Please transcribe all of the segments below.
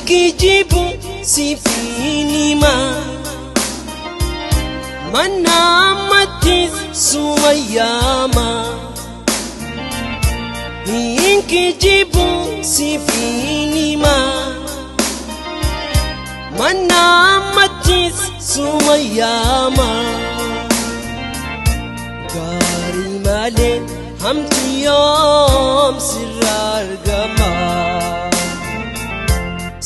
Inkijibu sifini ma Manamatis sumayama Inkijibu sifini ma Manamatis sumayama Gari male hamti yom sirar gama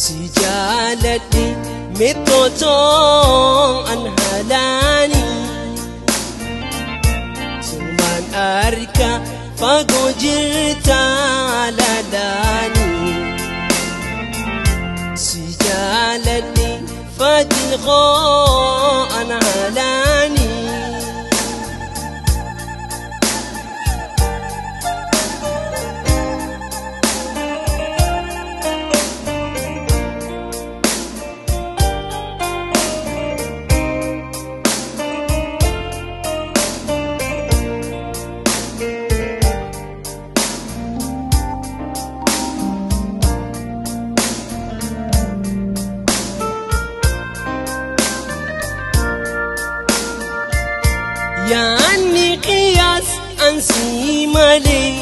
Si jalati mitotong anhalani Suman arka fagojirta lalani Si jalati fadilgo anhalani يعني قياس أنسي مالي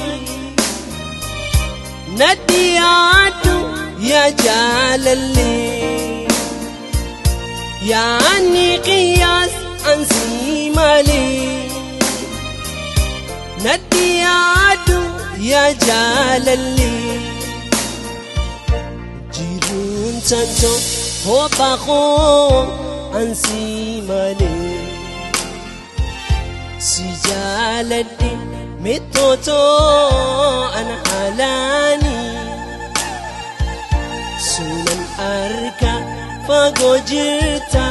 ندياتو يا جلالي يعني قياس أنسي مالي ندياتو يا جلالي جيرون سانتو هو باخو أنسي مالي Si jalati mitoto anhalani Sunan arka fagojirta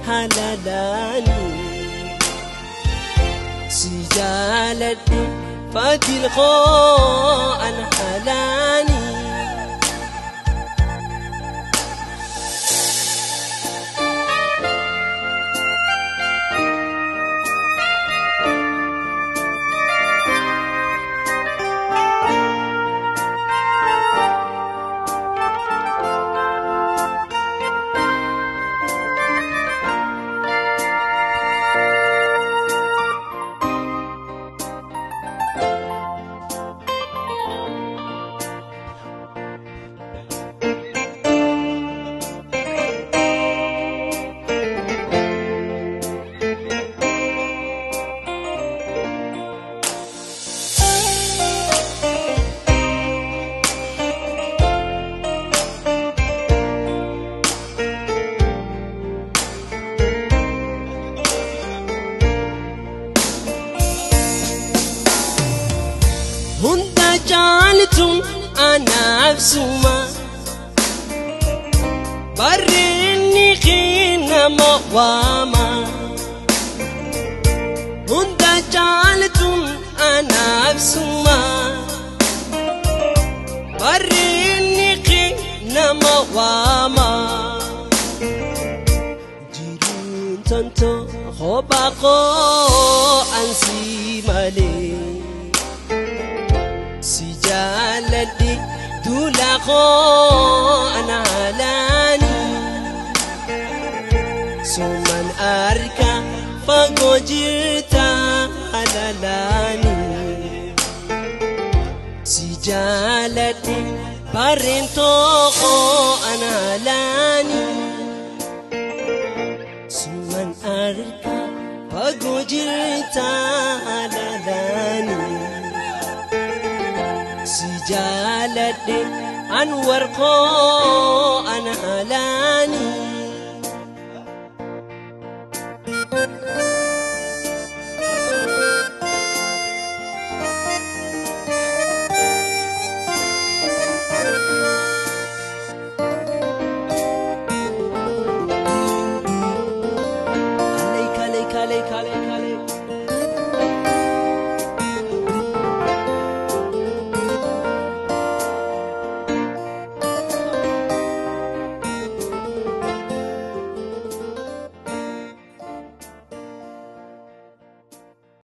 halalani Si jalati fadilgo anhalani Hunda jaaltun anaaf suma Barrinni nama waama Hunda jaaltun anaaf suma Barrinni nama waama Jiruun tanto hobaqo ansi malee Si jalati dulako analani Suman arka fagojirta halalani Si jalati parento analani Suman arka fagojirta halalani Si jalati anwar ko anhalani